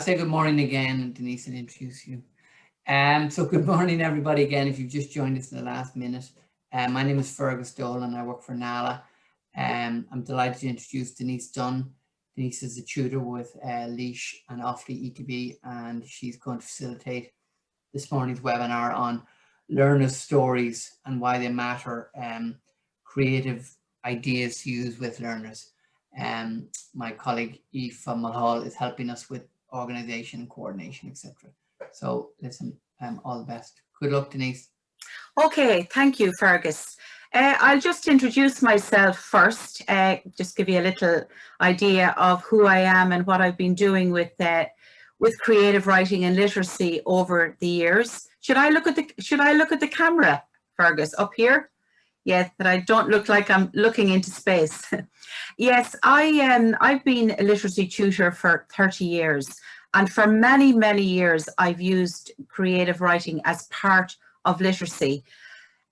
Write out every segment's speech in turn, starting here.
Say good morning again, Denise, and introduce you. So good morning, everybody, again, if you've just joined us in the last minute. My name is Fergus Dole and I work for NALA. I'm delighted to introduce Denise Dunne. Denise is a tutor with Leash and Offaly ETB, and she's going to facilitate this morning's webinar on learners' stories and why they matter, creative ideas to use with learners. My colleague Aoife Mulhall is helping us with organisation, coordination, etc. So listen, all the best. Good luck, Denise. Okay, thank you, Fergus. I'll just introduce myself first, just give you a little idea of who I am and what I've been doing with creative writing and literacy over the years. Should I look at the camera, Fergus, up here? Yes, that I don't look like I'm looking into space. Yes, I've been a literacy tutor for 30 years, and for many, many years I've used creative writing as part of literacy.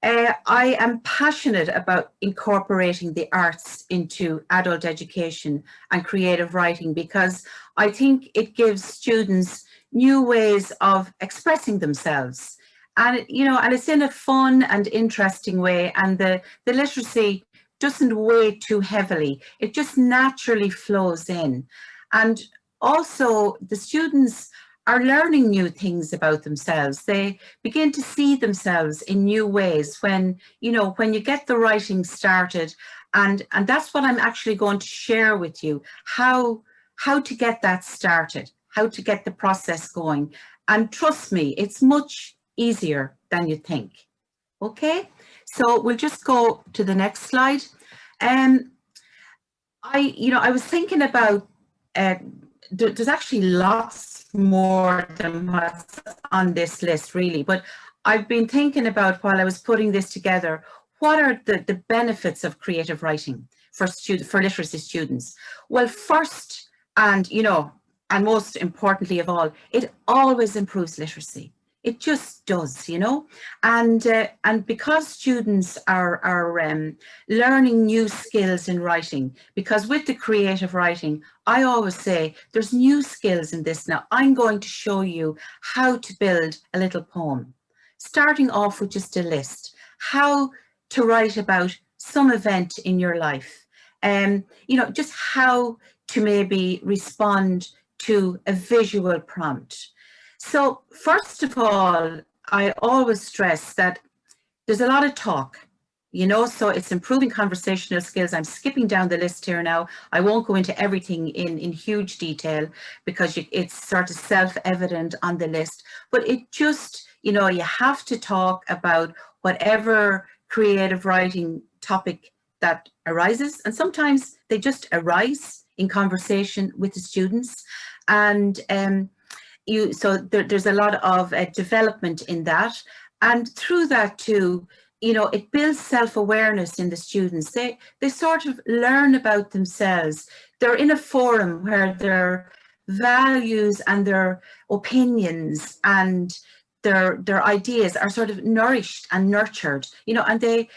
I am passionate about incorporating the arts into adult education and creative writing because I think it gives students new ways of expressing themselves. And, and it's in a fun and interesting way, and the literacy doesn't weigh too heavily. It just naturally flows in. And also the students are learning new things about themselves. They begin to see themselves in new ways when you get the writing started. And that's what I'm actually going to share with you, how to get that started, how to get the process going. And trust me, it's much easier than you think. Okay, so we'll just go to the next slide. I was thinking about, there's actually lots more than what's on this list really, but I've been thinking about, while I was putting this together, what are the benefits of creative writing for literacy students? Well, first, and most importantly of all, it always improves literacy. It just does, and because students are learning new skills in writing, because with the creative writing, I always say there's new skills in this. Now I'm going to show you how to build a little poem, starting off with just a list, how to write about some event in your life, just how to maybe respond to a visual prompt. So first of all, I always stress that there's a lot of talk, so it's improving conversational skills. I'm skipping down the list here now. I won't go into everything in huge detail because it's sort of self-evident on the list, but it just, you have to talk about whatever creative writing topic that arises. And sometimes they just arise in conversation with the students. And so there's a lot of development in that, and through that too, it builds self-awareness in the students. They sort of learn about themselves. They're in a forum where their values and their opinions and their ideas are sort of nourished and nurtured, and they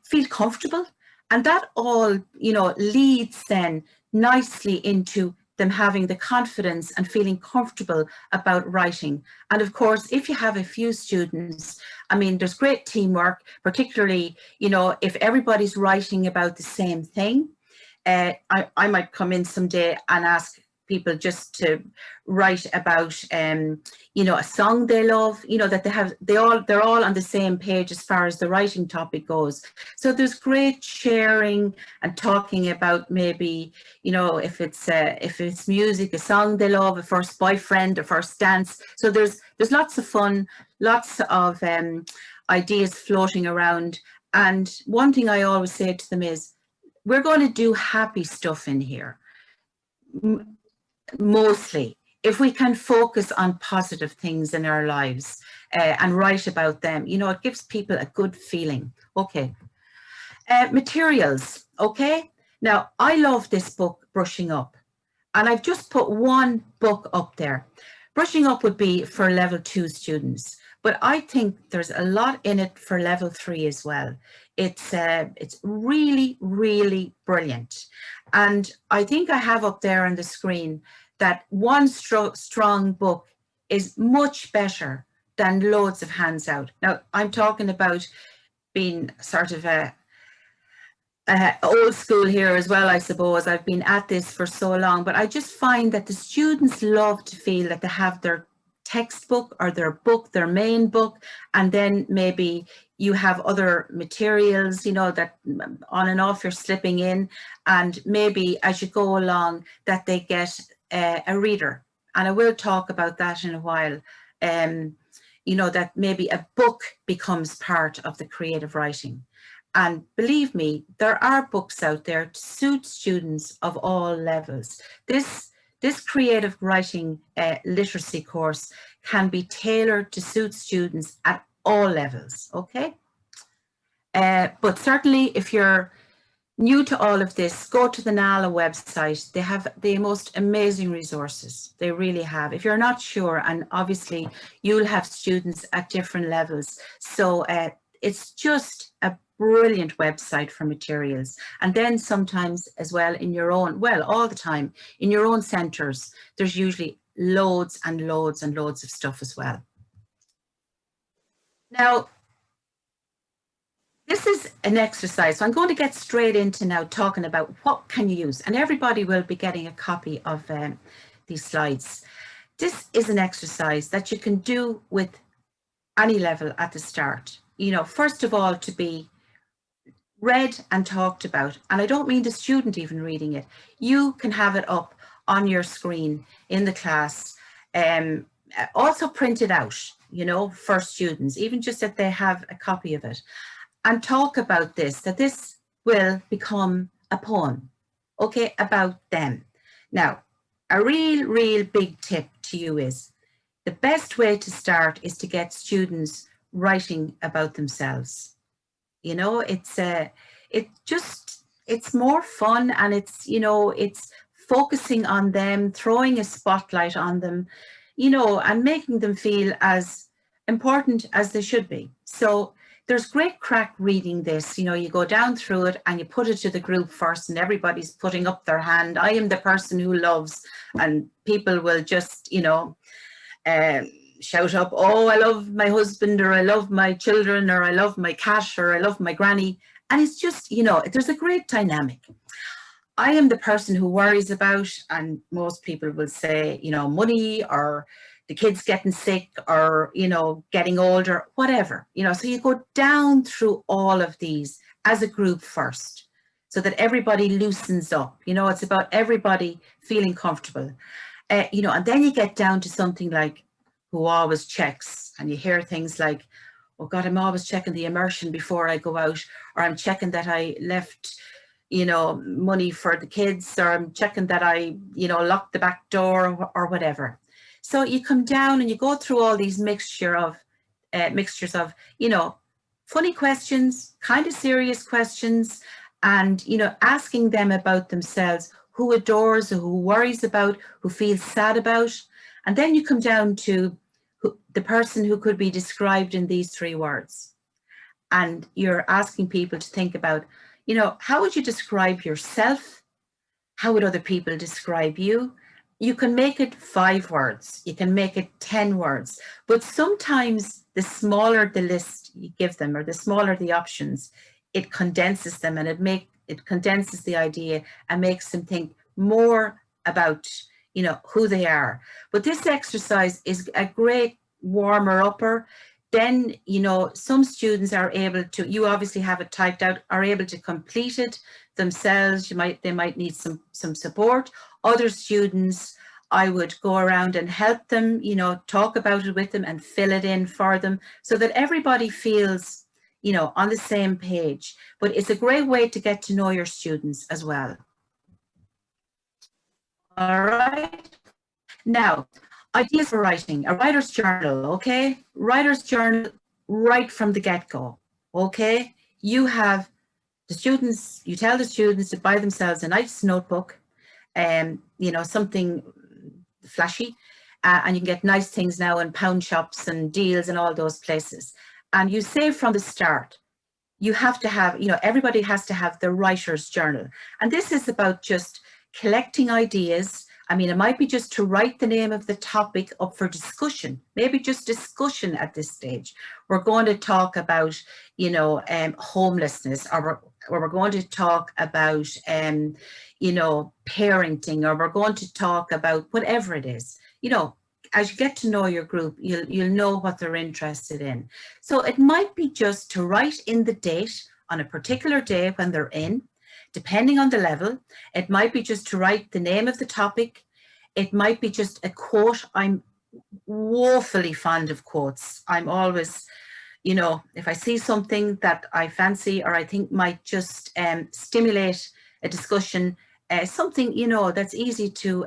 feel comfortable, and that all leads then nicely into them having the confidence and feeling comfortable about writing. And of course, if you have a few students, I mean, there's great teamwork, particularly, if everybody's writing about the same thing. I might come in someday and ask people just to write about, a song they love, that they're all on the same page as far as the writing topic goes. So there's great sharing and talking about maybe, if it's music, a song they love, a first boyfriend, a first dance. So there's lots of fun, lots of ideas floating around. And one thing I always say to them is, we're going to do happy stuff in here. Mostly, if we can focus on positive things in our lives and write about them, it gives people a good feeling. Okay. Materials. Okay. Now, I love this book, Brushing Up, and I've just put one book up there. Brushing Up would be for level 2 students, but I think there's a lot in it for level 3 as well. It's really, really brilliant. And I think I have up there on the screen that one strong book is much better than loads of hands out. Now, I'm talking about being sort of a old school here as well, I suppose. I've been at this for so long, but I just find that the students love to feel that they have their textbook or their book, their main book, and then maybe you have other materials, you know, that on and off you're slipping in, and maybe as you go along that they get a reader. And I will talk about that in a while. You know, that maybe a book becomes part of the creative writing. And believe me, there are books out there to suit students of all levels. This creative writing literacy course can be tailored to suit students at all levels, okay? But certainly if you're new to all of this, go to the NALA website. They have the most amazing resources. They really have. If you're not sure, and obviously you'll have students at different levels. So it's just a brilliant website for materials. And then sometimes as well in your own, well, all the time, in your own centres, there's usually loads and loads and loads of stuff as well. Now, this is an exercise. So I'm going to get straight into now talking about what can you use. And everybody will be getting a copy of these slides. This is an exercise that you can do with any level at the start. You know, first of all, to be read and talked about. And I don't mean the student even reading it. You can have it up on your screen in the class. Also print it out, you know, for students, even just that they have a copy of it. And talk about this, that this will become a poem, okay, about them. Now, a real big tip to you is the best way to start is to get students writing about themselves. You know, it's more fun, and it's, you know, it's focusing on them, throwing a spotlight on them, you know, and making them feel as important as they should be. So there's great crack reading this. You know, you go down through it and you put it to the group first, and everybody's putting up their hand. I am the person who loves, and people will just, you know, shout up, oh, I love my husband, or I love my children, or I love my cat, or I love my granny. And it's just, you know, there's a great dynamic. I am the person who worries about, and most people will say, you know, money, or the kids getting sick, or, you know, getting older, whatever, you know. So you go down through all of these as a group first, so that everybody loosens up. You know, it's about everybody feeling comfortable, you know, and then you get down to something like who always checks, and you hear things like, oh God, I'm always checking the immersion before I go out, or I'm checking that I left, you know, money for the kids, or I'm checking that I, you know, locked the back door, or whatever. So you come down and you go through all these mixtures of, you know, funny questions, kind of serious questions, and, you know, asking them about themselves, who adores, or who worries about, who feels sad about. And then you come down to the person who could be described in these 3 words. And you're asking people to think about, you know, how would you describe yourself? How would other people describe you? You can make it 5 words, you can make it 10 words, but sometimes the smaller the list you give them, or the smaller the options, it condenses them, and it condenses the idea and makes them think more about, you know, who they are. But this exercise is a great warmer upper. Then, you know, some students are able to, you obviously have it typed out, are able to complete it themselves. They might need some support. Other students, I would go around and help them, you know, talk about it with them and fill it in for them, so that everybody feels, you know, on the same page. But it's a great way to get to know your students as well. All right. Now, ideas for writing, a writer's journal, okay? Writer's journal right from the get-go, okay? You have the students, you tell the students to buy themselves a nice notebook, you know, something flashy, and you can get nice things now in pound shops and deals and all those places. And you say from the start, you have to have, you know, everybody has to have the writer's journal. And this is about just collecting ideas I mean, it might be just to write the name of the topic up for discussion, maybe just discussion at this stage. We're going to talk about, you know, homelessness, or we're going to talk about, you know, parenting, or we're going to talk about whatever it is. You know, as you get to know your group, you'll know what they're interested in. So it might be just to write in the date on a particular day when they're in, depending on the level. It might be just to write the name of the topic. It might be just a quote. I'm woefully fond of quotes. I'm always, you know, if I see something that I fancy or I think might just stimulate a discussion, something, you know, that's easy to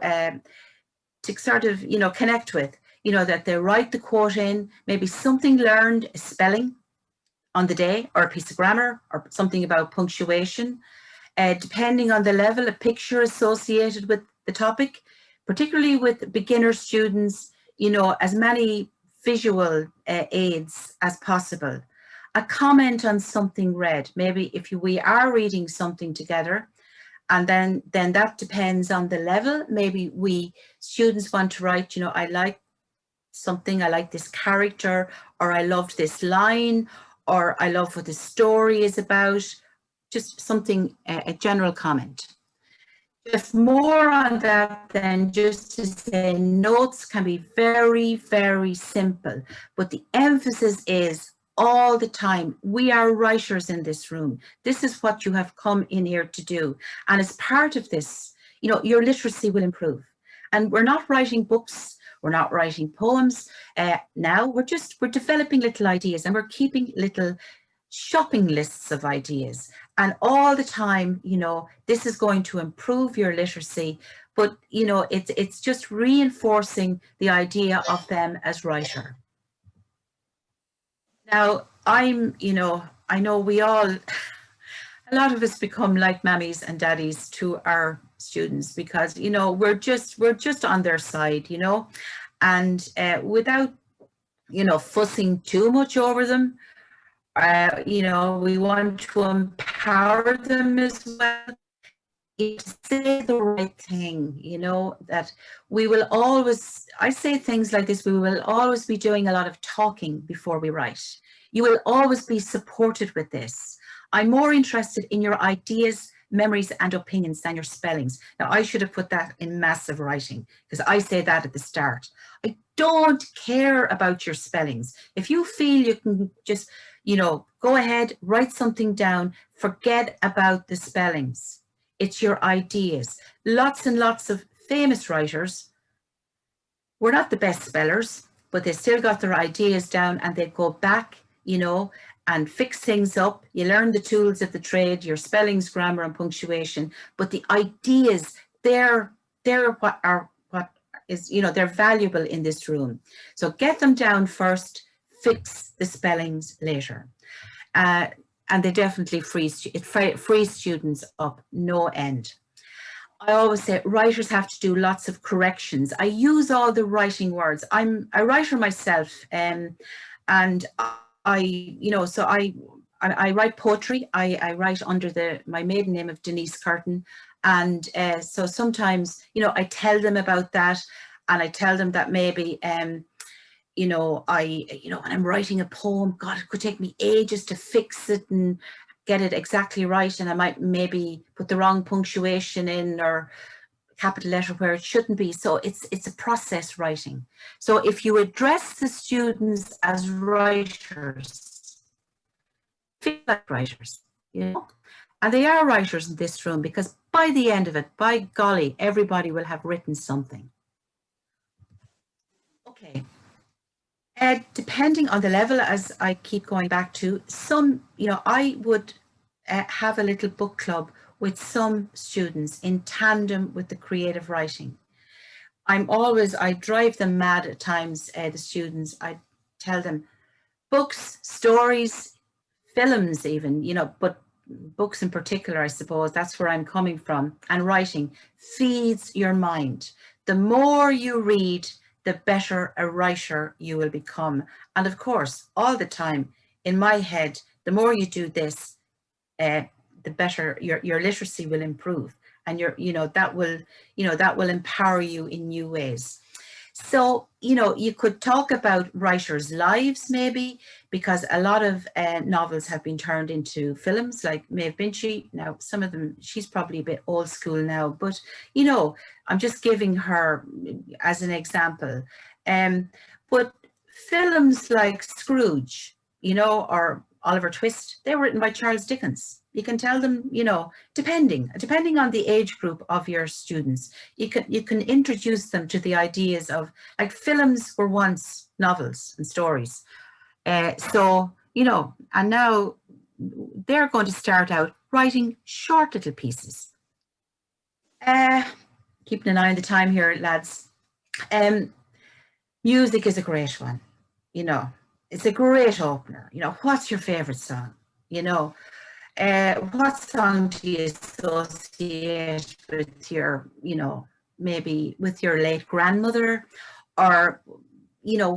sort of, you know, connect with, you know, that they write the quote in, maybe something learned, a spelling on the day, or a piece of grammar, or something about punctuation. Depending on the level, a picture associated with the topic, particularly with beginner students, you know, as many visual aids as possible. A comment on something read, maybe if we are reading something together, and then that depends on the level. Maybe students want to write, you know, I like something, I like this character, or I loved this line, or I love what the story is about. Just something, a general comment. Just more on that than just to say notes can be very, very simple, but the emphasis is all the time. We are writers in this room. This is what you have come in here to do. And as part of this, you know, your literacy will improve. And we're not writing books, we're not writing poems. Now we're developing little ideas, and we're keeping little shopping lists of ideas. And all the time, you know, this is going to improve your literacy, but, you know, it's just reinforcing the idea of them as writer. Now, you know, I know we all, a lot of us become like mammies and daddies to our students, because, you know, we're just on their side, you know, and without, you know, fussing too much over them, you know, we want to empower them as well. To say the right thing, you know, that we will always, I say things like this, we will always be doing a lot of talking before we write. You will always be supported with this. I'm more interested in your ideas, memories, and opinions than your spellings. Now, I should have put that in massive writing, because I say that at the start. I don't care about your spellings. If you feel you can just, you know, go ahead, write something down, forget about the spellings. It's your ideas. Lots and lots of famous writers were not the best spellers, but they still got their ideas down, and they go back, you know, and fix things up. You learn the tools of the trade, your spellings, grammar, and punctuation, but the ideas, they're what is, you know, they're valuable in this room. So get them down first, fix the spellings later. And they definitely free students up no end. I always say writers have to do lots of corrections. I use all the writing words. I'm a writer myself, and you know, so I write poetry. I write under my maiden name of Denise Curtin, and so sometimes, you know, I tell them about that, and I tell them that maybe you know, when I'm writing a poem, God, it could take me ages to fix it and get it exactly right, and I might maybe put the wrong punctuation in, or capital letter where it shouldn't be. So it's a process writing. So if you address the students as writers, feel like writers, you know, and they are writers in this room, because by the end of it, by golly, everybody will have written something. Okay. Depending on the level, as I keep going back to, some, you know, I would have a little book club with some students in tandem with the creative writing. I drive them mad at times, the students. I tell them books, stories, films even, you know, but books in particular, I suppose, that's where I'm coming from. And writing feeds your mind. The more you read, the better a writer you will become. And of course, all the time in my head, the more you do this, the better your literacy will improve. and that will empower you in new ways. So, you could talk about writers' lives maybe, because a lot of novels have been turned into films, like Maeve Binchy. Now, some of them, she's probably a bit old school now, but, I'm just giving her as an example. But films like Scrooge, or Oliver Twist, they were written by Charles Dickens. You can tell them, depending on the age group of your students, you can introduce them to the ideas of, like, films were once novels and stories. So, and now they're going to start out writing short little pieces. Keeping an eye on the time here, lads. Music is a great one. It's a great opener. What's your favorite song? What song do you associate with your, maybe with your late grandmother, or,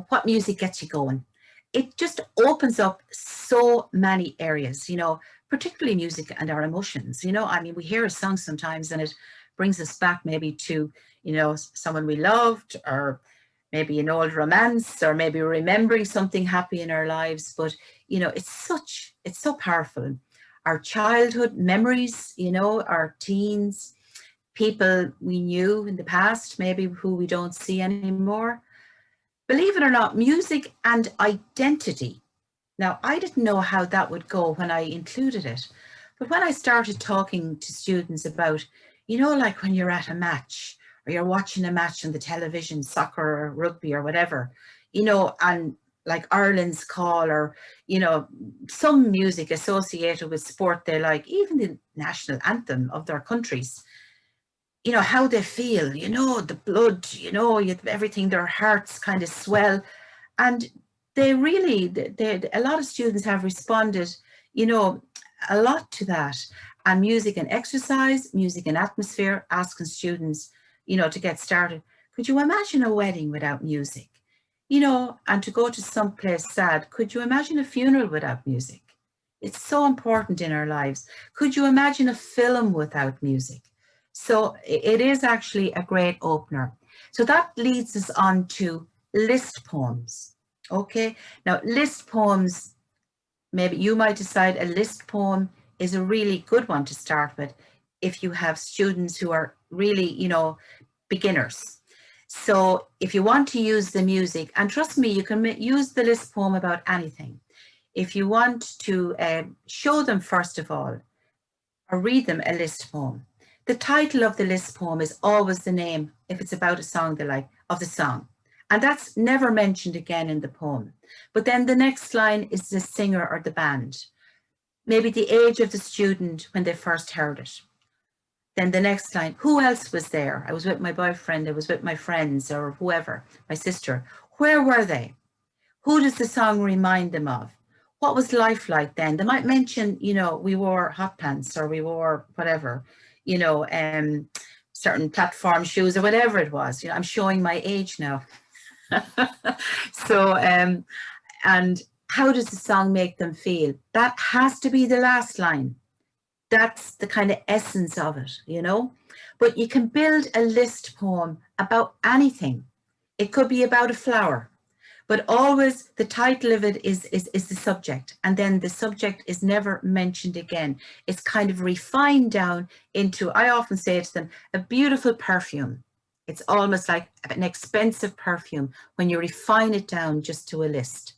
what music gets you going? It just opens up so many areas, particularly music and our emotions. We hear a song sometimes and it brings us back maybe to, someone we loved, or maybe an old romance, or maybe remembering something happy in our lives. But, it's so powerful. Our childhood memories, our teens, people we knew in the past, maybe who we don't see anymore. Believe it or not, music and identity. Now, I didn't know how that would go when I included it. But when I started talking to students about, like when you're at a match, or you're watching a match on the television, soccer or rugby or whatever, and like Ireland's Call, or, some music associated with sport they like, even the national anthem of their countries, how they feel, the blood, everything, their hearts kind of swell. And they really, a lot of students have responded, a lot to that. And music and exercise, music and atmosphere, asking students, to get started. Could you imagine a wedding without music? And to go to some place sad, could you imagine a funeral without music? It's so important in our lives. Could you imagine a film without music? So it is actually a great opener. So that leads us on to list poems. Okay, now list poems, maybe you might decide a list poem is a really good one to start with if you have students who are really, beginners. So if you want to use the music, and trust me, you can use the list poem about anything. If you want to show them, first of all, or read them a list poem, the title of the list poem is always the name, if it's about a song they like, of the song. And that's never mentioned again in the poem. But then the next line is the singer or the band. Maybe the age of the student when they first heard it. Then the next line, who else was there? I was with my boyfriend, I was with my friends, or whoever, my sister. Where were they? Who does the song remind them of? What was life like then? They might mention, we wore hot pants, or we wore whatever, certain platform shoes, or whatever it was. I'm showing my age now. So, and how does the song make them feel? That has to be the last line. That's the kind of essence of it, But you can build a list poem about anything. It could be about a flower, but always the title of it is the subject. And then the subject is never mentioned again. It's kind of refined down into, I often say to them, a beautiful perfume. It's almost like an expensive perfume when you refine it down just to a list.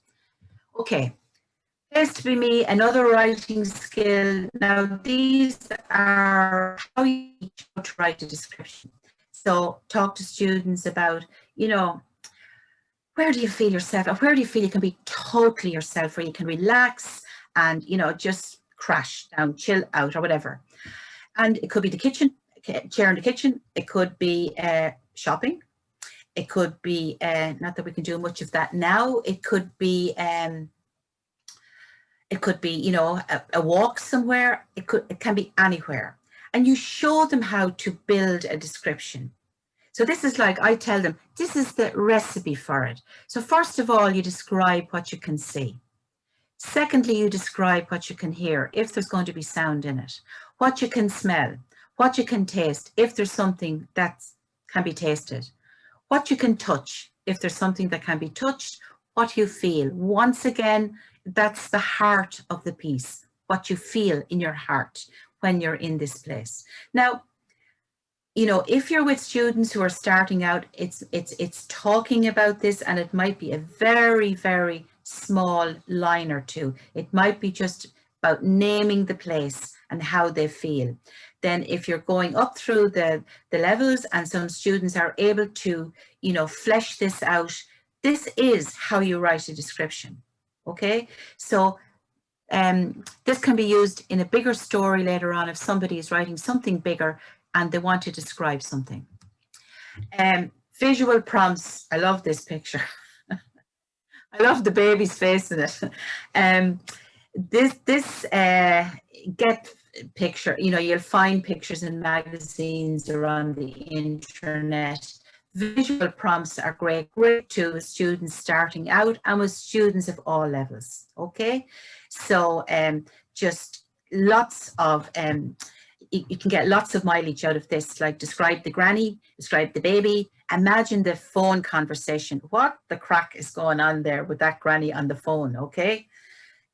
Okay. Appears to be me, another writing skill. Now, these are how you teach how to write a description. So talk to students about, where do you feel yourself, or where do you feel you can be totally yourself, where you can relax and, just crash down, chill out, or whatever. And it could be the kitchen, chair in the kitchen. It could be shopping. It could be, not that we can do much of that now. It could be, a walk somewhere. It can be anywhere. And you show them how to build a description. So this is like, I tell them, this is the recipe for it. So first of all, you describe what you can see. Secondly, you describe what you can hear, if there's going to be sound in it, what you can smell, what you can taste, if there's something that can be tasted, what you can touch, if there's something that can be touched, what you feel. Once again, that's the heart of the piece, what you feel in your heart when you're in this place. Now, you know, if you're with students who are starting out, it's talking about this, and it might be a very, very small line or two. It might be just about naming the place and how they feel. Then if you're going up through the levels and some students are able to, you know, flesh this out, this is how you write a description, okay? So this can be used in a bigger story later on if somebody is writing something bigger and they want to describe something. Visual prompts, I love this picture. I love the baby's face in it. This get picture, you know, you'll find pictures in magazines or on the internet. Visual prompts are great to students starting out and with students of all levels, okay? So just lots of, you can get lots of mileage out of this, like describe the granny, describe the baby, imagine the phone conversation. What the crack is going on there with that granny on the phone, okay?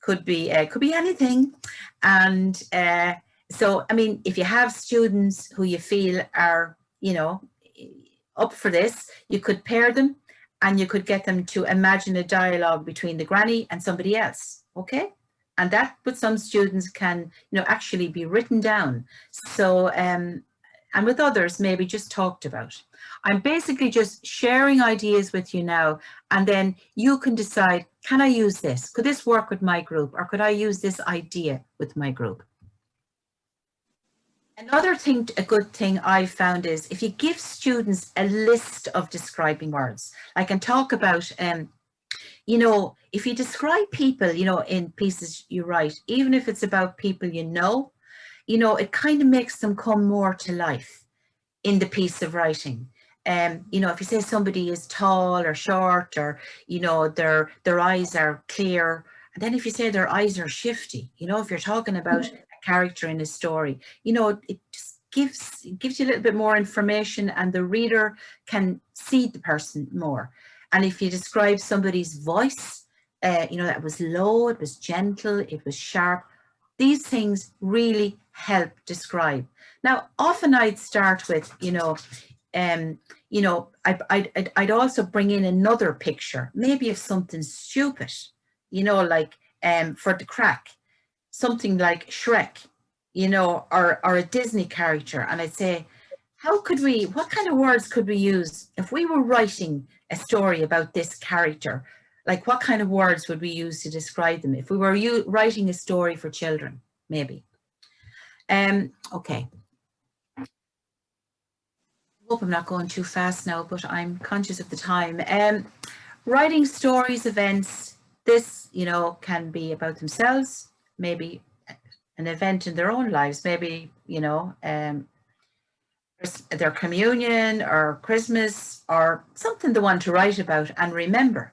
Could be anything. And so, I mean, if you have students who you feel are, you know, up for this, you could pair them and you could get them to imagine a dialogue between the granny and somebody else, okay? And that with some students can, you know, actually be written down. So, and with others, maybe just talked about. I'm basically just sharing ideas with you now, and then you can decide, can I use this? Could this work with my group? Or could I use this idea with my group? Another thing, a good thing I found is if you give students a list of describing words, I can talk about, you know, if you describe people, you know, in pieces you write, even if it's about people you know, it kind of makes them come more to life in the piece of writing. You know, if you say somebody is tall or short, or, you know, their eyes are clear, and then if you say their eyes are shifty, you know, if you're talking about a character in a story, you know, it just gives you a little bit more information and the reader can see the person more. And if you describe somebody's voice, you know, that was low, it was gentle, it was sharp, these things really help describe. Now, often I'd start with, I'd also bring in another picture, maybe of something stupid, you know, like for the crack, something like Shrek, you know, or a Disney character. And I'd say, what kind of words could we use if we were writing a story about this character? Like, what kind of words would we use to describe them if we were writing a story for children, maybe? Okay. Hope I'm not going too fast now, but I'm conscious of the time. Writing stories, events, this, you know, can be about themselves, maybe an event in their own lives, maybe, you know, their communion or Christmas or something they want to write about and remember.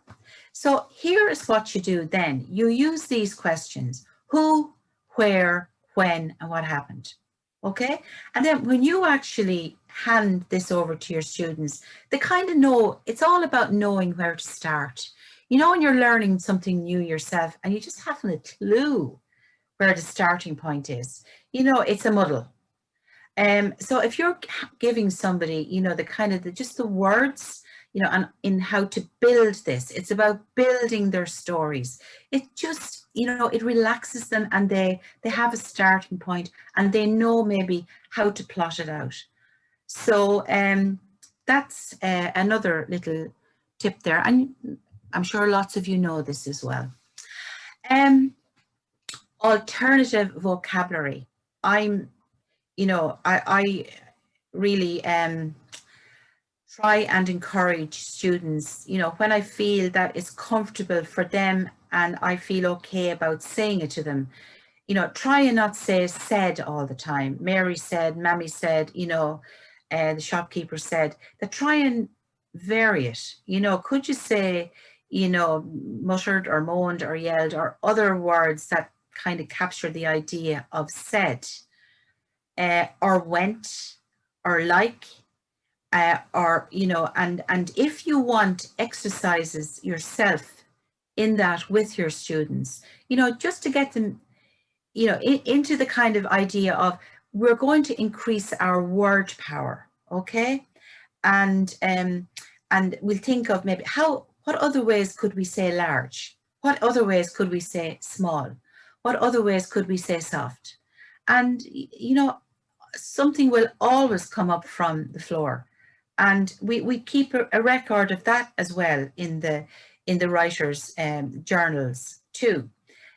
So here is what you do then. You use these questions: who, where, when, and what happened. Okay? And then when you actually hand this over to your students, they kind of know, it's all about knowing where to start. You know, when you're learning something new yourself and you just haven't a clue where the starting point is, you know, it's a muddle. So if you're giving somebody, you know, just the words, you know, and in how to build this, it's about building their stories. It just, you know, it relaxes them and they have a starting point and they know maybe how to plot it out. So that's another little tip there. And I'm sure lots of you know this as well. Alternative vocabulary. I really try and encourage students, you know, when I feel that it's comfortable for them and I feel okay about saying it to them, you know, try and not say said all the time. Mary said, Mammy said, you know, the shopkeeper said, that try and vary it. You know, could you say, you know, muttered or moaned or yelled or other words that kind of capture the idea of said. or went, or like, or, you know, and if you want exercises yourself in that with your students, you know, just to get them, you know, into the kind of idea of, we're going to increase our word power, okay? And we'll think of maybe what other ways could we say large? What other ways could we say small? What other ways could we say soft? And, you know, something will always come up from the floor. And we keep a record of that as well in the writers' journals too.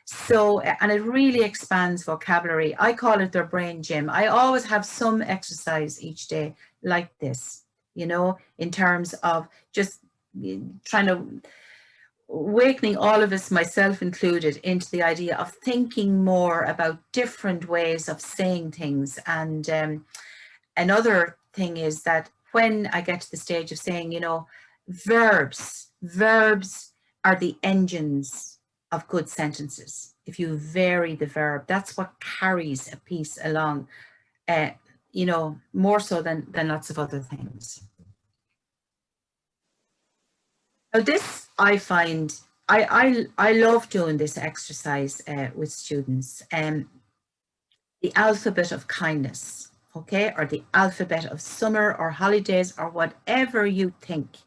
So, and it really expands vocabulary. I call it their brain gym. I always have some exercise each day like this, you know, in terms of just trying to awakening all of us, myself included, into the idea of thinking more about different ways of saying things. And another thing is that when I get to the stage of saying, you know, verbs are the engines of good sentences. If you vary the verb, that's what carries a piece along, you know, more so than lots of other things. Now this, I find, I love doing this exercise with students. The alphabet of kindness, okay, or the alphabet of summer or holidays, or whatever you think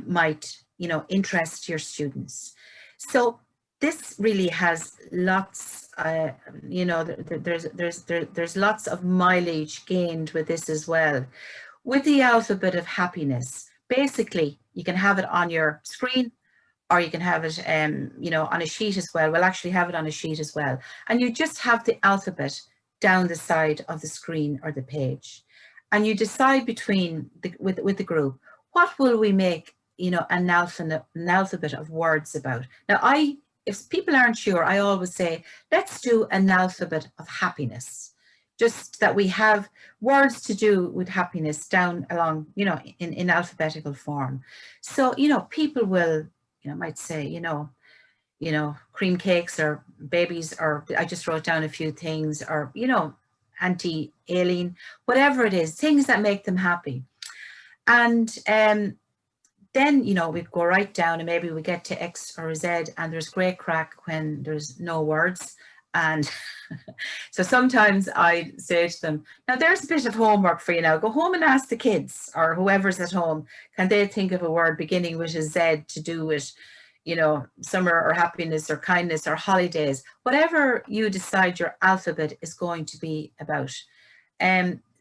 might, you know, interest your students. So this really has lots, you know, there's lots of mileage gained with this as well. With the alphabet of happiness, basically, you can have it on your screen, or you can have it, you know, on a sheet as well. We'll actually have it on a sheet as well. And you just have the alphabet down the side of the screen or the page. And you decide between, with the group, what will we make, you know, an alphabet of words about? Now, if people aren't sure, I always say, let's do an alphabet of happiness. Just that we have words to do with happiness down along, you know, in alphabetical form. So, you know, people will, you know, might say, you know, cream cakes, or babies, or I just wrote down a few things, or, you know, anti-alien, whatever it is, things that make them happy. And then, you know, we go right down and maybe we get to X or Z, and there's great crack when there's no words. And so sometimes I say to them, now there's a bit of homework for you now. Go home and ask the kids, or whoever's at home, can they think of a word beginning with a Z to do with, you know, summer or happiness or kindness or holidays, whatever you decide your alphabet is going to be about.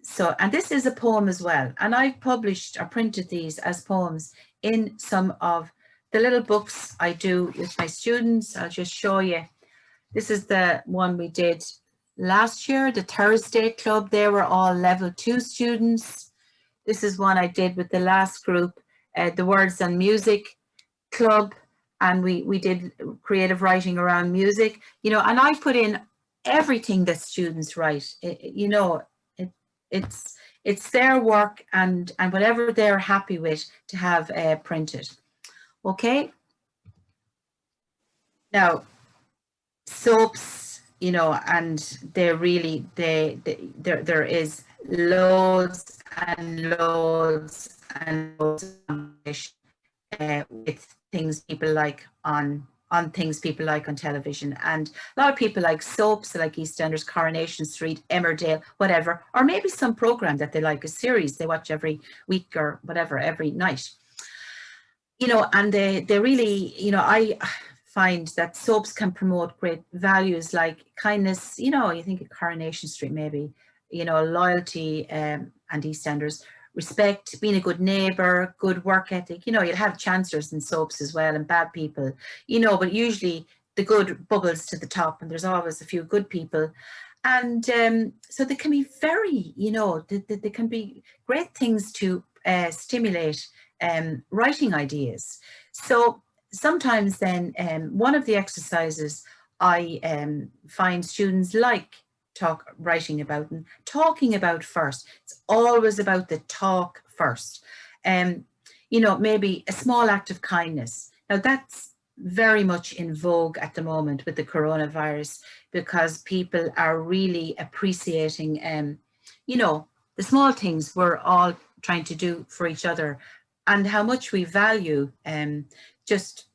So, and this is a poem as well. And I've published or printed these as poems in some of the little books I do with my students. I'll just show you. This is the one we did last year, the Thursday Club. They were all level 2 students. This is one I did with the last group, the Words and Music Club. And we did creative writing around music, you know, and I put in everything that students write. You know, it's their work and whatever they're happy with to have printed. Okay. Now, soaps, you know, and they're really, there is loads and loads and loads of with things people like on things people like on television. And a lot of people like soaps, like EastEnders, Coronation Street, Emmerdale, whatever, or maybe some program that they like, a series they watch every week or whatever, every night. You know, and they really, you know, I find that soaps can promote great values like kindness. You know, you think of Coronation Street, maybe, you know, loyalty, and EastEnders, respect, being a good neighbor, good work ethic. You know, you'll have chancers in soaps as well, and bad people, you know, but usually the good bubbles to the top, and there's always a few good people. And so they can be very, you know, they can be great things to stimulate writing ideas. So sometimes then one of the exercises I find students like writing about and talking about first. It's always about the talk first. You know, maybe a small act of kindness. Now that's very much in vogue at the moment with the coronavirus, because people are really appreciating you know, the small things we're all trying to do for each other, and how much we value just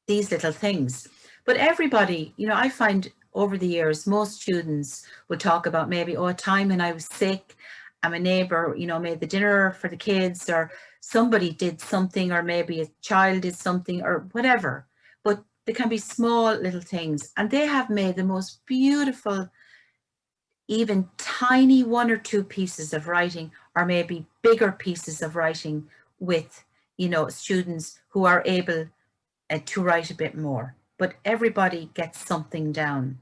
these little things. But everybody, you know, I find over the years, most students will talk about maybe, oh, a time when I was sick and my neighbor, you know, made the dinner for the kids, or somebody did something, or maybe a child did something, or whatever. But there can be small little things, and they have made the most beautiful, even tiny one or two pieces of writing, or maybe bigger pieces of writing with, you know, students who are able to write a bit more. But everybody gets something down.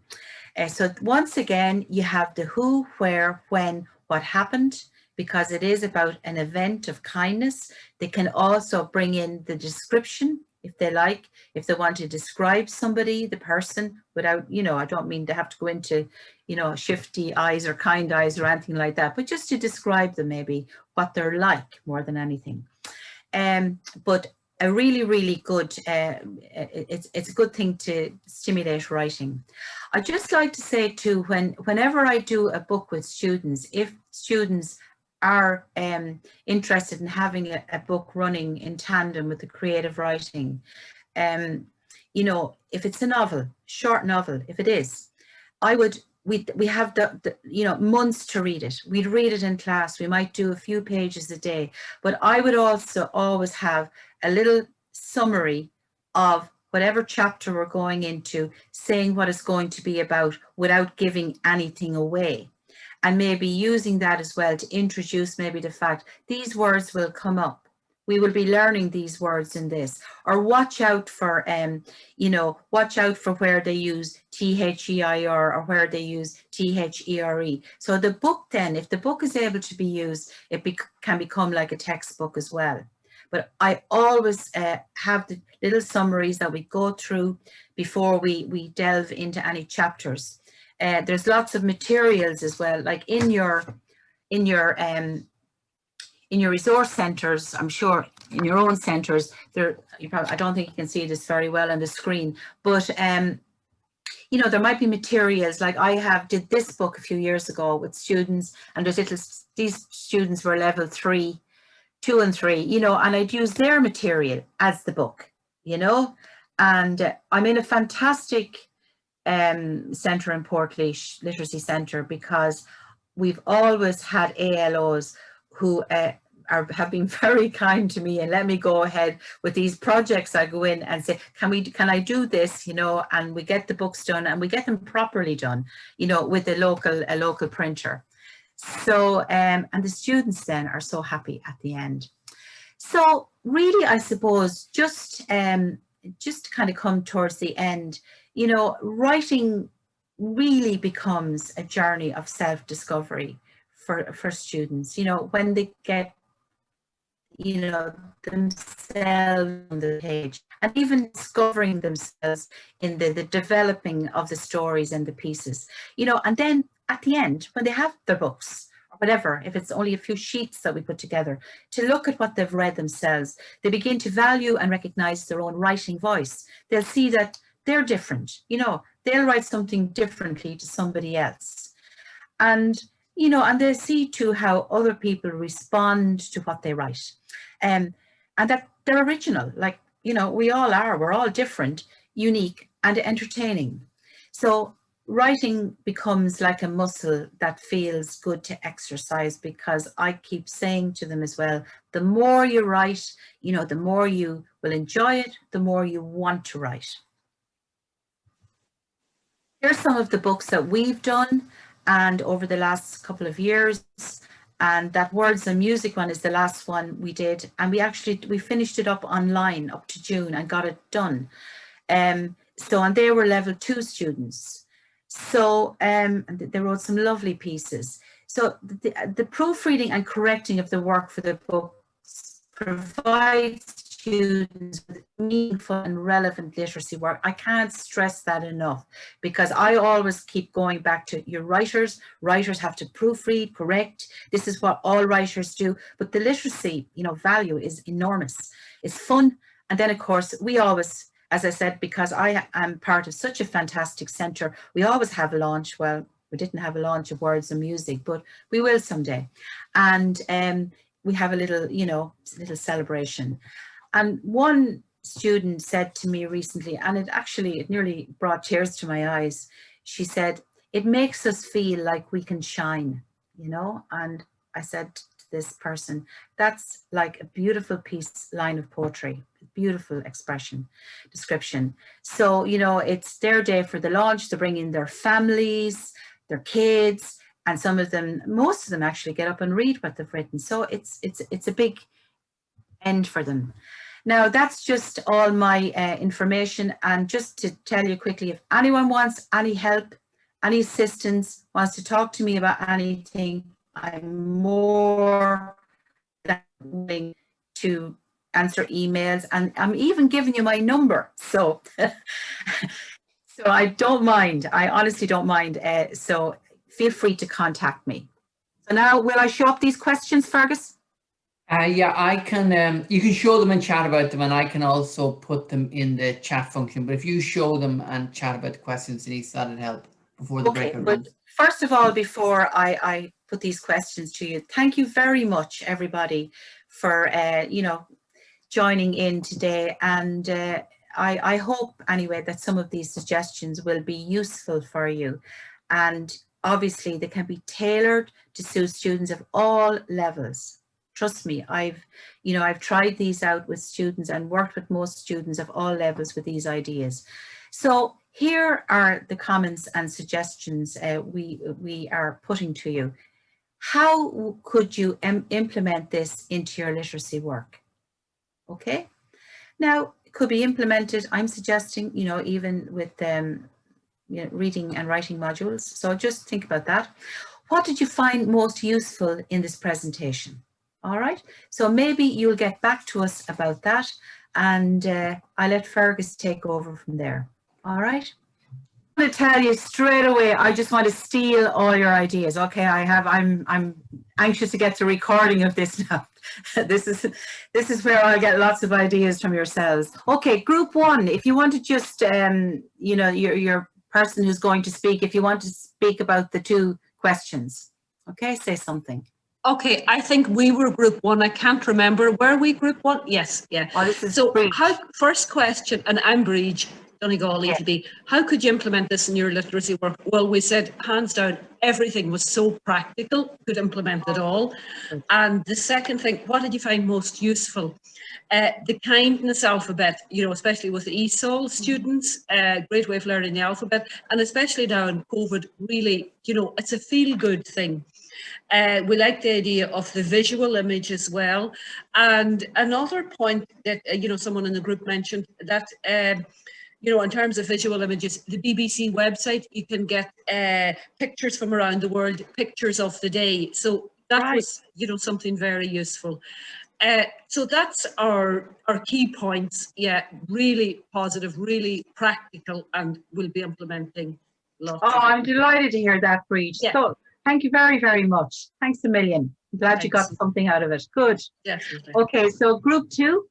So once again, you have the who, where, when, what happened, because it is about an event of kindness. They can also bring in the description if they like, if they want to describe somebody, the person, without, you know, I don't mean to have to go into, you know, shifty eyes or kind eyes or anything like that, but just to describe them, maybe what they're like more than anything. But a really, really good, it's a good thing to stimulate writing. I just like to say too, whenever I do a book with students, if students are interested in having a book running in tandem with the creative writing, you know, if it's a novel, short novel, if it is, we have the you know, months to read it. We'd read it in class. We might do a few pages a day, but I would also always have a little summary of whatever chapter we're going into, saying what it's going to be about without giving anything away. And maybe using that as well to introduce maybe the fact these words will come up. We will be learning these words in this, or watch out for, you know, watch out for where they use THEIR or where they use THERE. So the book then, if the book is able to be used, it can become like a textbook as well. But I always have the little summaries that we go through before we delve into any chapters. There's lots of materials as well, like in your resource centres. I'm sure in your own centres, I don't think you can see this very well on the screen, but you know, there might be materials, like I did this book a few years ago with students, and these students were level 3, 2 and 3, you know, and I'd use their material as the book, you know. And I'm in a fantastic centre in Portlaoise, Literacy Centre, because we've always had ALOs who have been very kind to me and let me go ahead with these projects. I go in and say, can I do this, you know, and we get the books done, and we get them properly done, you know, with a local printer. So, and the students then are so happy at the end. So really, I suppose, just kind of come towards the end, you know, writing really becomes a journey of self-discovery for students, you know, when they get, you know, themselves on the page, and even discovering themselves in the developing of the stories and the pieces, you know. And then at the end, when they have their books or whatever, if it's only a few sheets that we put together, to look at what they've read themselves, they begin to value and recognize their own writing voice. They'll see that they're different, you know, they'll write something differently to somebody else. And, you know, and they see too how other people respond to what they write. And that they're original, like, you know, we all are, we're all different, unique and entertaining. So writing becomes like a muscle that feels good to exercise, because I keep saying to them as well, the more you write, you know, the more you will enjoy it, the more you want to write. Here's some of the books that we've done and over the last couple of years. And that Words and Music one is the last one we did. And we finished it up online up to June and got it done. And they were level 2 students. So they wrote some lovely pieces. So the proofreading and correcting of the work for the books provides students with meaningful and relevant literacy work. I can't stress that enough, because I always keep going back to your writers. Writers have to proofread, correct. This is what all writers do. But the literacy, you know, value is enormous. It's fun. And then, of course, we always, as I said, because I am part of such a fantastic centre, we always have launch. Well, We didn't have a launch of Words and Music, but we will someday. And we have a little, you know, little celebration. And one student said to me recently, and it nearly brought tears to my eyes. She said, it makes us feel like we can shine, you know? And I said to this person, that's like a beautiful line of poetry, beautiful description. So, you know, it's their day for the launch. They bring in their families, their kids, and most of them actually get up and read what they've written. So it's a big end for them. Now, that's just all my information. And just to tell you quickly, if anyone wants any help, any assistance, wants to talk to me about anything, I'm more than willing to answer emails. And I'm even giving you my number. So, so I don't mind. I honestly don't mind. So feel free to contact me. So now, will I show up these questions, Fergus? Yeah, I can. You can show them and chat about them, and I can also put them in the chat function. But if you show them and chat about the questions, Denise, that'd help before the breakout but rooms. First of all, before I put these questions to you, thank you very much, everybody, for you know, joining in today. And I hope anyway that some of these suggestions will be useful for you. And obviously, they can be tailored to suit students of all levels. Trust me, I've tried these out with students and worked with most students of all levels with these ideas. So here are the comments and suggestions we are putting to you. How could you implement this into your literacy work? Okay, now it could be implemented, I'm suggesting, you know, even with you know, reading and writing modules. So just think about that. What did you find most useful in this presentation? All right, so maybe you'll get back to us about that, and I'll let Fergus take over from there. All right. I'm going to tell you straight away, I just want to steal all your ideas. Okay, I'm anxious to get the recording of this now. This is where I'll get lots of ideas from yourselves. Okay, group one, if you want to just you know, your person who's going to speak, if you want to speak about the two questions, okay, say something. Okay, I think we were group one. I can't remember. Were we group one? Yes, yeah. Oh, this is so first question, and I'm Breach, Donegal, yeah. ETB. How could you implement this in your literacy work? Well, we said hands down, everything was so practical, could implement it all. And the second thing, what did you find most useful? The kindness alphabet, you know, especially with the ESOL students, great way of learning the alphabet, and especially now in COVID, really, you know, it's a feel-good thing. We like the idea of the visual image as well. And another point that, you know, someone in the group mentioned that, you know, in terms of visual images, the BBC website, you can get pictures from around the world, pictures of the day. So that was, you know, something very useful. So that's our key points. Yeah, really positive, really practical, and we'll be implementing lots. Oh, I'm delighted to hear that, Breach. Yeah. So thank you very, very much. Thanks a million. I'm glad you got something out of it. Good. Definitely. Okay, so group two.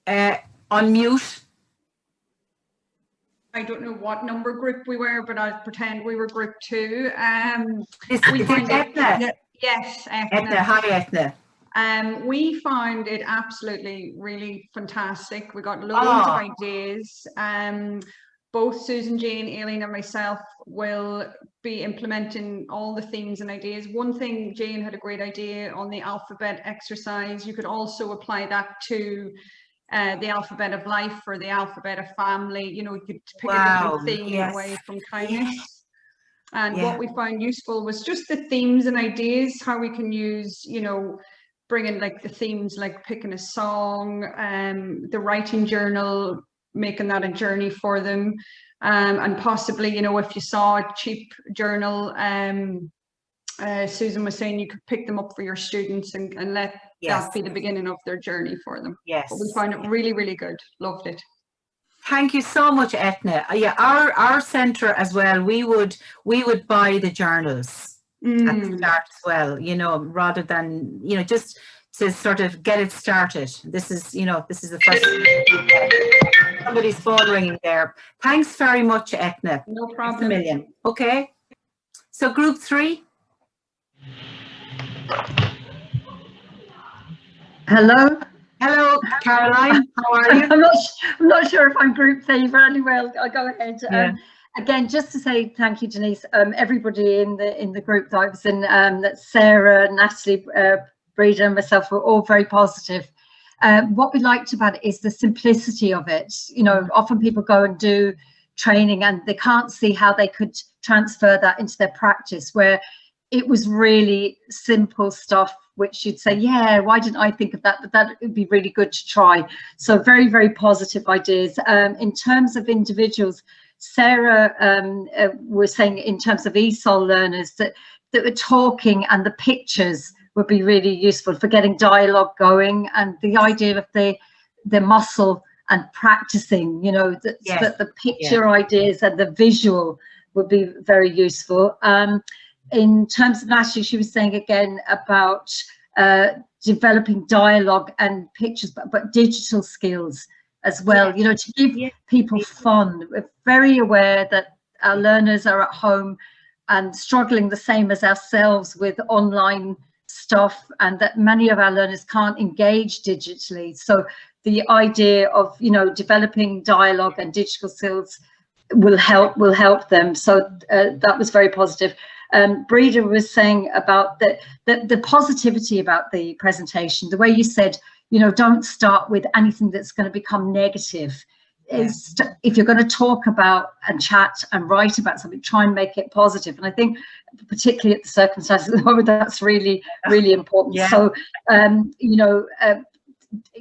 Unmute. I don't know what number group we were, but I'll pretend we were group two. We found Etna. Yes, Etna. Hi, Etna. We found it absolutely really fantastic. We got loads of ideas. Both Susan, Jane, Aileen and myself will be implementing all the themes and ideas. One thing, Jane had a great idea on the alphabet exercise. You could also apply that to the alphabet of life or the alphabet of family. You know, you could pick a different theme away from kindness. And what we found useful was just the themes and ideas, how we can use, you know, bring in like the themes, like picking a song, the writing journal, making that a journey for them, and possibly, you know, if you saw a cheap journal, Susan was saying you could pick them up for your students and let that be the beginning of their journey for them. Yes. But we found it really, really good. Loved it. Thank you so much, Etna. Yeah, our centre as well, we would buy the journals at the start as well, you know, rather than, you know, just to sort of get it started. This is, you know, this is the first Somebody's phone ringing there. Thanks very much, Etna. No Thanks a problem. million. Okay. So group 3. Hello. Hello, Caroline. How are you? I'm not sure if I'm group three, but anyway, I'll go ahead. Yeah. Again, just to say thank you, Denise. Everybody in the group that I was in, that Sarah, Natalie, Breda, and myself were all very positive. What we liked about it is the simplicity of it. You know, often people go and do training and they can't see how they could transfer that into their practice, where it was really simple stuff which you'd say, yeah, why didn't I think of that? But that would be really good to try. So very, very positive ideas. In terms of individuals, Sarah was saying in terms of ESOL learners that were talking, and the pictures would be really useful for getting dialogue going, and the idea of the muscle and practicing, you know, that, Yes. that the picture ideas and the visual would be very useful. In terms of Natalie, she was saying again about developing dialogue and pictures, but digital skills as well, you know, to give people fun. We're very aware that our learners are at home and struggling the same as ourselves with online stuff, and that many of our learners can't engage digitally. So the idea of, you know, developing dialogue and digital skills will help them. So that was very positive. Breda was saying about the positivity about the presentation, the way you said, you know, don't start with anything that's going to become negative. Is if you're going to talk about and chat and write about something, try and make it positive. And I think particularly at the circumstances at the moment, that's really, really important. So, you know,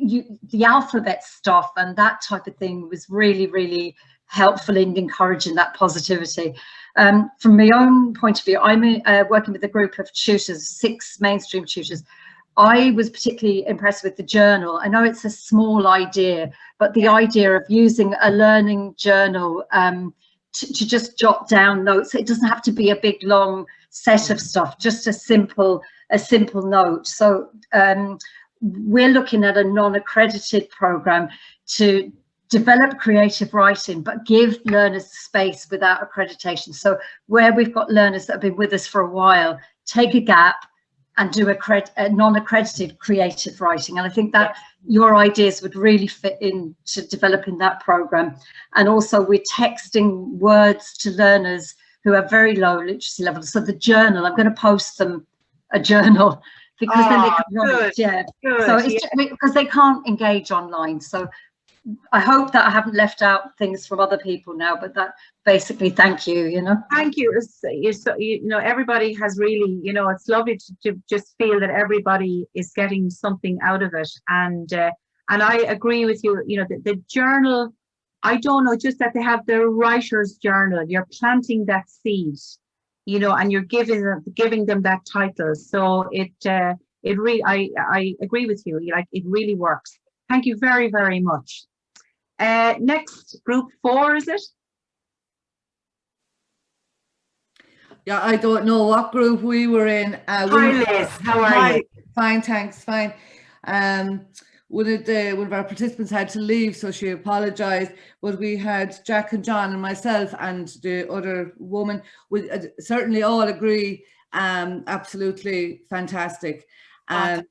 the alphabet stuff and that type of thing was really, really helpful in encouraging that positivity. From my own point of view, I'm working with a group of tutors, 6 mainstream tutors. I was particularly impressed with the journal. I know it's a small idea, but the idea of using a learning journal to just jot down notes. It doesn't have to be a big long set of stuff, just a simple note. So we're looking at a non-accredited program to develop creative writing, but give learners space without accreditation. So where we've got learners that have been with us for a while, take a gap and do a non-accredited creative writing. And I think that your ideas would really fit into developing that program. And also we're texting words to learners who have very low literacy levels. So the journal, I'm going to post them a journal because then they can write. So it's just, because they can't engage online. So I hope that I haven't left out things from other people now, but that basically, thank you, you know. Thank you. You know, everybody has really, you know, it's lovely to just feel that everybody is getting something out of it. And I agree with you, you know, the journal, I don't know, just that they have their writer's journal, you're planting that seed, you know, and you're giving them that title. So it really, I agree with you, like it really works. Thank you very, very much. Next, group 4, is it? Yeah, I don't know what group we were in. Hi, Liz. How are you? Fine, thanks. Fine. One of our participants had to leave, so she apologised. But we had Jack and John and myself and the other woman. We certainly all agree. Absolutely fantastic. And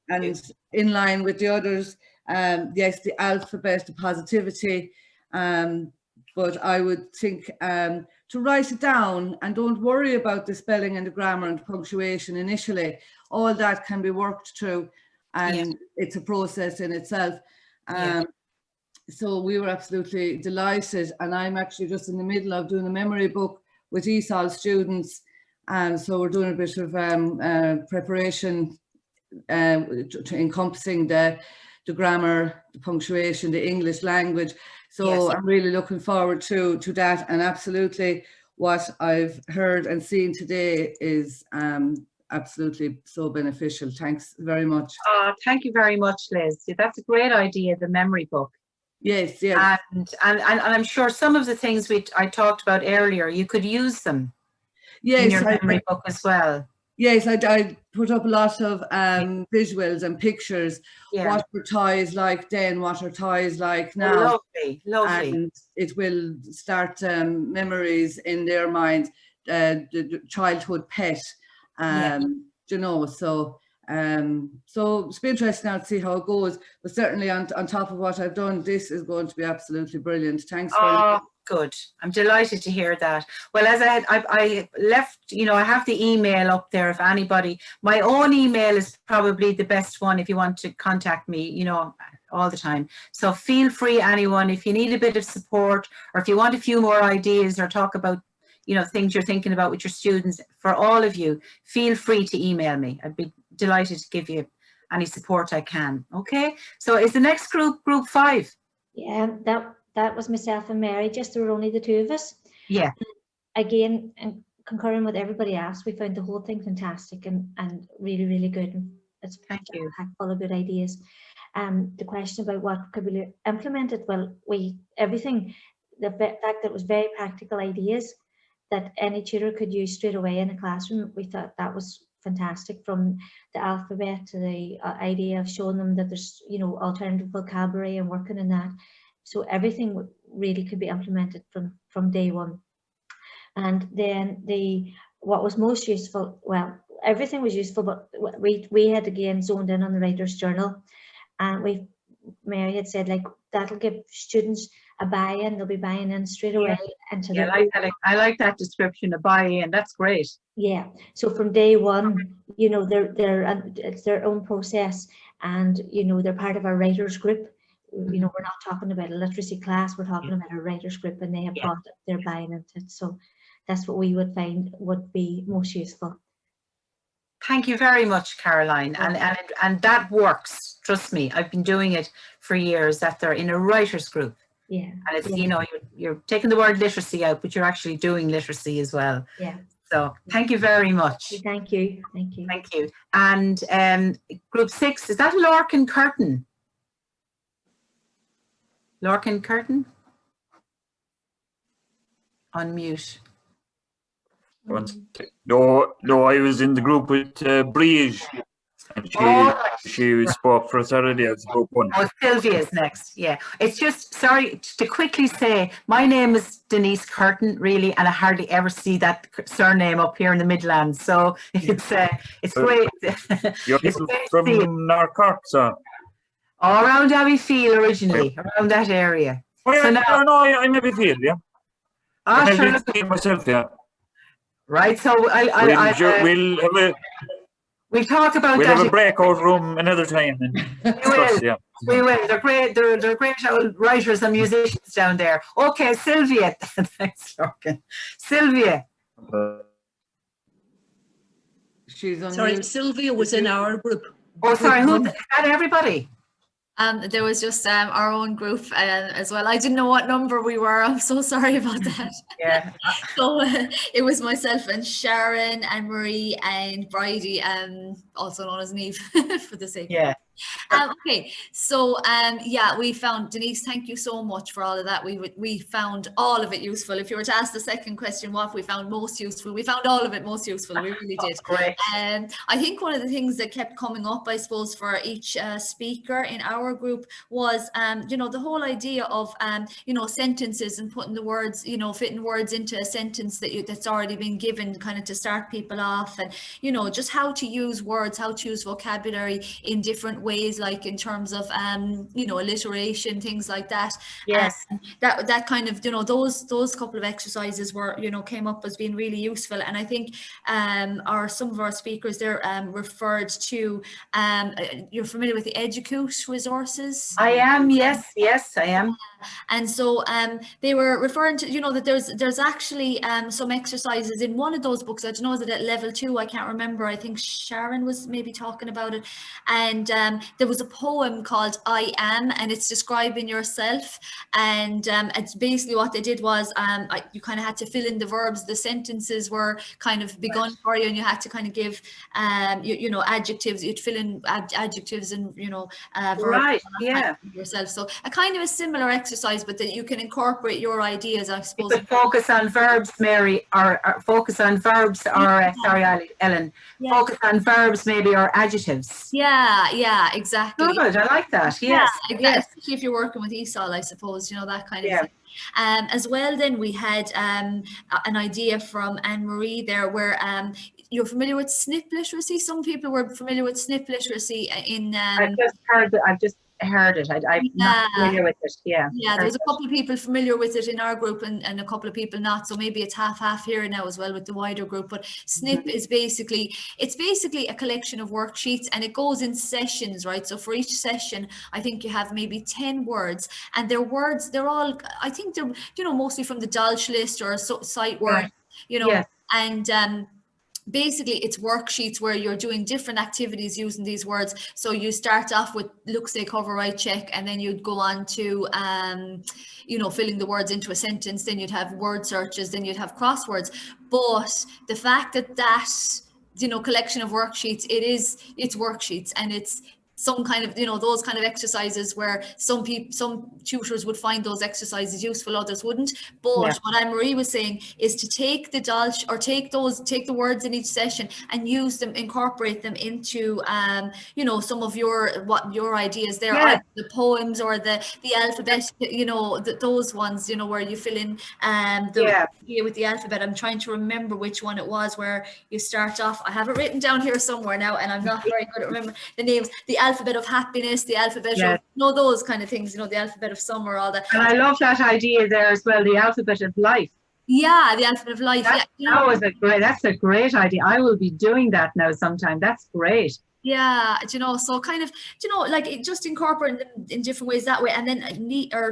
in line with the others. Yes, the alphabet, the positivity, but I would think to write it down and don't worry about the spelling and the grammar and the punctuation initially. All that can be worked through, and it's a process in itself. So we were absolutely delighted, and I'm actually just in the middle of doing a memory book with ESOL students, and so we're doing a bit of preparation to encompassing the grammar, the punctuation, the English language. So I'm really looking forward to that. And absolutely what I've heard and seen today is absolutely so beneficial. Thanks very much. Thank you very much, Liz. That's a great idea, the memory book. Yes, yes. And I'm sure some of the things I talked about earlier, you could use them in your memory book as well. Yes, I put up a lot of visuals and pictures. Yeah. What were toys like then? What are toys like now? Lovely, lovely. And it will start memories in their mind. The childhood pet, you know. So it's be interesting now to see how it goes. But certainly on top of what I've done, this is going to be absolutely brilliant. Thanks for. Good. I'm delighted to hear that. Well, as I left, you know, I have the email up there if anybody, my own email is probably the best one if you want to contact me, you know, all the time. So feel free, anyone, if you need a bit of support or if you want a few more ideas or talk about, you know, things you're thinking about with your students, for all of you, feel free to email me. I'd be delighted to give you any support I can. Okay. So is the next group, group 5? Yeah, that was myself and Mary, just there were only the 2 of us. Yeah. Again, and concurring with everybody else, we found the whole thing fantastic and really, really good. And it's full of good ideas. The question about what could be implemented, well, the fact that it was very practical ideas that any tutor could use straight away in a classroom, we thought that was fantastic, from the alphabet to the idea of showing them that there's, you know, alternative vocabulary and working in that. So everything really could be implemented from day one. And then what was most useful, well, everything was useful, but we had again zoned in on the writer's journal, and Mary had said, like, that'll give students a buy-in. They'll be buying in straight away into I like that description, a buy-in. That's great. Yeah. So from day one, you know, it's their own process, and you know, they're part of our writers group. You know, we're not talking about a literacy class, we're talking about a writers group, and they have brought their buy-in into it. So that's what we would find would be most useful. Thank you very much, Caroline. And that works. Trust me, I've been doing it for years, that they're in a writers group. Yeah. And it's, you know, you're taking the word literacy out, but you're actually doing literacy as well. Yeah. So thank you very much. Thank you. Thank you. Thank you. And group 6, is that Lorcan Curtin? Lorcan Curtin? Unmute. No, I was in the group with Briege, and she spoke for Saturday as group 1. Oh, Sylvia's next. Yeah, it's just, sorry to quickly say, my name is Denise Curtin, really, and I hardly ever see that surname up here in the Midlands. So it's great. You're from North Cork, so. All around Abbeyfield originally, around that area. Oh, yeah, so now, I'm Abbeyfield, yeah. I'm sure, Abbeyfield myself, yeah. Right, so we'll talk about that. We'll have a breakout room another time. We will. They're great. They're great writers and musicians down there. Okay, Sylvia. Thanks, Lorcan. Sylvia. She's on. Sorry, Sylvia was in our group. Oh, sorry. Is that everybody? There was just our own group as well. I didn't know what number we were. I'm so sorry about that. Yeah. So it was myself and Sharon and Marie and Bridie, also known as Neve for the sake. Yeah. Okay, so yeah, we found, Denise, thank you so much for all of that. We found all of it useful. If you were to ask the second question, what we found most useful, we found all of it most useful. We really did. Great. I think one of the things that kept coming up, I suppose, for each speaker in our group was, you know, the whole idea of, you know, sentences and putting the words, you know, fitting words into a sentence that's already been given, kind of to start people off, and, you know, just how to use words, how to use vocabulary in different ways, like in terms of you know, alliteration, things like that. Yes. That kind of, you know, those couple of exercises were, you know, came up as being really useful. And I think some of our speakers there referred to, you're familiar with the Educute resources? I am, yes, I am. And so they were referring to, you know, that there's actually some exercises in one of those books. I don't know, is it at level 2? I can't remember. I think Sharon was maybe talking about it. And there was a poem called I Am, and it's describing yourself. And it's basically what they did was you kind of had to fill in the verbs. The sentences were kind of begun for you, and you had to kind of give you know, adjectives. You'd fill in adjectives and, you know, verbs. Right, yeah. Yourself. So a kind of a similar exercise, but that you can incorporate your ideas, I suppose. You could focus on verbs, Mary, or focus on verbs, or sorry, Ellen. Yeah. Focus on verbs, maybe, or adjectives. Yeah, exactly. Good, I like that. Yes, yeah, especially if you're working with ESOL, I suppose, you know, that kind of thing. As well, then we had an idea from Anne-Marie there, where you're familiar with SNP literacy. Some people were familiar with SNP literacy in. I've just heard it. I'm not familiar with it. Yeah. Yeah, there was a couple of people familiar with it in our group, and a couple of people not. So maybe it's half here now as well with the wider group. But SNP is basically a collection of worksheets, and it goes in sessions, right? So for each session, I think you have maybe 10 words, and they're all, I think they're, you know, mostly from the Dolch list or sight words, you know, and basically it's worksheets where you're doing different activities using these words. So you start off with look, say, cover, write, check, and then you'd go on to you know, filling the words into a sentence. Then you'd have word searches, then you'd have crosswords. But the fact that you know, collection of worksheets, it's worksheets, and it's some kind of, you know, those kind of exercises where some tutors would find those exercises useful, others wouldn't. But what Anne-Marie was saying is to take the Dolch, or take the words in each session and use them, incorporate them into you know, some of your ideas there, either the poems or the alphabet, you know, those ones, you know, where you fill in with the alphabet. I'm trying to remember which one it was, where you start off. I have it written down here somewhere now, and I'm not very good at remembering the names. The alphabet of happiness, the alphabet of, you know, those kind of things, you know, the alphabet of summer, all that. And I love that idea there as well, the alphabet of life. Yeah, the alphabet of life. That's a great idea. I will be doing that now sometime. That's great. Yeah, you know, so kind of, you know, like it just incorporating them in different ways that way. And then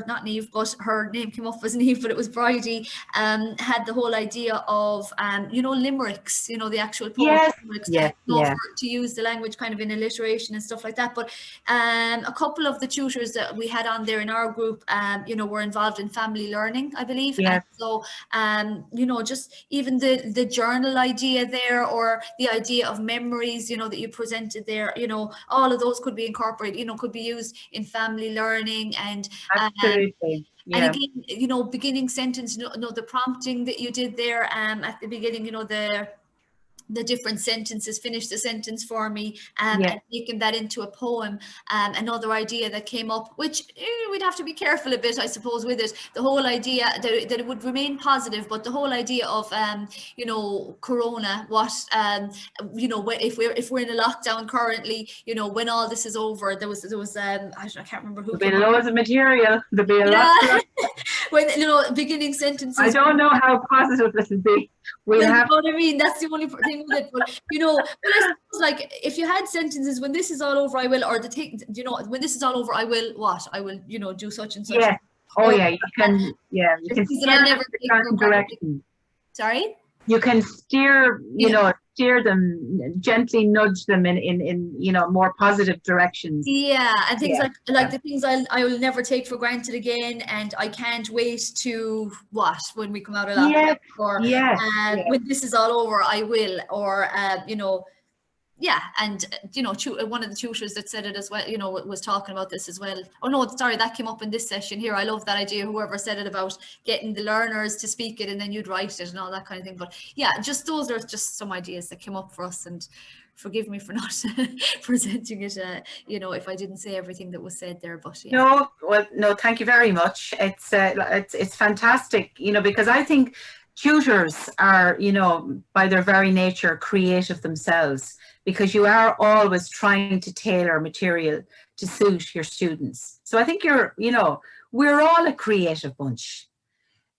not Neve, but her name came up as Neve, but it was Bridie, had the whole idea of, you know, limericks, you know, the actual poem limericks, to use the language kind of in alliteration and stuff like that. But a couple of the tutors that we had on there in our group, you know, were involved in family learning, I believe. And so, you know, just even the journal idea there, or the idea of memories, you know, that you presented there, you know, all of those could be incorporated, you know, could be used in family learning. And absolutely. And again, you know, beginning sentence, you know, the prompting that you did there at the beginning, you know, the different sentences, finish the sentence for me, and making that into a poem. Another idea that came up, which we'd have to be careful a bit, I suppose, with it, the whole idea that it would remain positive, but the whole idea of, you know, Corona, what, you know, if we're in a lockdown currently, you know, when all this is over, there was I can't remember who. There'll be loads of material. There'll be a lot. When, you know, beginning sentences. I don't know how positive this will be. You know what I mean? That's the only thing with it. But, you know, well, I suppose, like, if you had sentences, when this is all over, I will, or the thing, you know, when this is all over, I will, you know, do such and such. Yeah. Oh, yeah. You can steer them in a certain direction. Sorry? You can steer, you know, steer them, gently nudge them in you know, more positive directions. Yeah, and things like the things I will never take for granted again, and I can't wait to when we come out of lockdown, or when this is all over, I will, or you know. Yeah, and you know, one of the tutors that said it as well, you know, was talking about this as well. Oh no, sorry, that came up in this session here. I love that idea. Whoever said it about getting the learners to speak it and then you'd write it and all that kind of thing. But yeah, just those are just some ideas that came up for us. And forgive me for not presenting it, you know, if I didn't say everything that was said there. But yeah. No, thank you very much. It's fantastic, you know, because I think tutors are, you know, by their very nature, creative themselves, because you are always trying to tailor material to suit your students. So I think you know, we're all a creative bunch.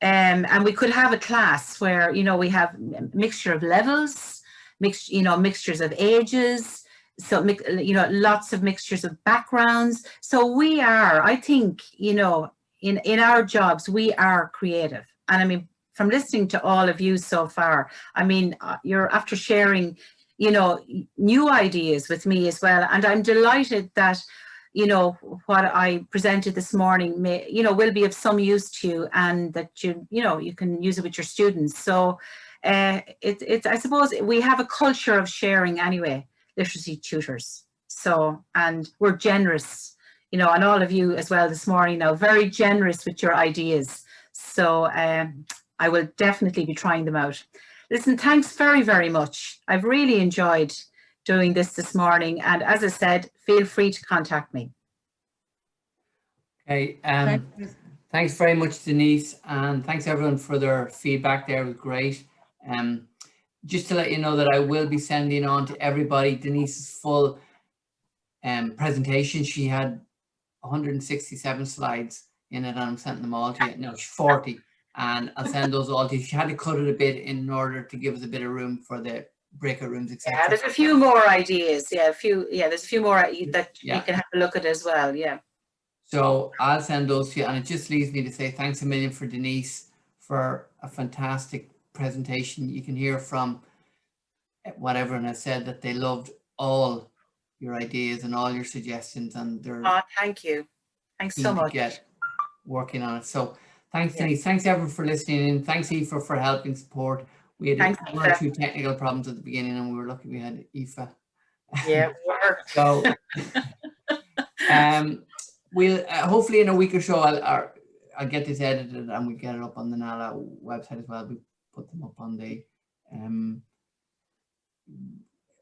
And we could have a class where, you know, we have a mixture of levels, you know, mixtures of ages, so, you know, lots of mixtures of backgrounds. So we are, I think, you know, in our jobs, we are creative. And I mean, from listening to all of you so far, I mean, you're after sharing, you know, new ideas with me as well. And I'm delighted that, you know, what I presented this morning may, you know, will be of some use to you, and that you know, you can use it with your students. So it's I suppose we have a culture of sharing anyway, literacy tutors. So, and we're generous, you know, and all of you as well this morning now, very generous with your ideas. So I will definitely be trying them out. Listen, thanks very, very much. I've really enjoyed doing this morning. And as I said, feel free to contact me. Okay. Thanks very much, Denise. And thanks everyone for their feedback there. It was great. Just to let you know that I will be sending on to everybody Denise's full presentation. She had 167 slides in it, and I'm sending them all to you. No, 40. And I'll send those all to you. She had to cut it a bit in order to give us a bit of room for the breakout rooms, etc. Yeah, there's a few more ideas. Yeah, there's a few more that you can have a look at as well. Yeah. So I'll send those to you, and it just leaves me to say thanks a million for Denise for a fantastic presentation. You can hear from what everyone has said that they loved all your ideas and all your suggestions, and they're thank you. Thanks keen so to much. get working on it. So thanks, Denise. Thanks everyone for listening in. Thanks, Aoife, for helping support. We had one or two technical problems at the beginning, and we were lucky we had Aoife. Yeah. So we'll hopefully in a week or so I'll get this edited and we get it up on the NALA website as well. We put them up on the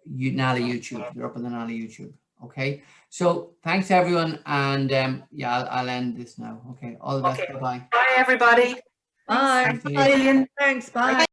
NALA YouTube. They're up on the NALA YouTube. Okay. So thanks everyone, and yeah, I'll end this now. Okay. All the best. Okay. Bye bye. Bye everybody. Bye. Thanks, Thanks. Bye.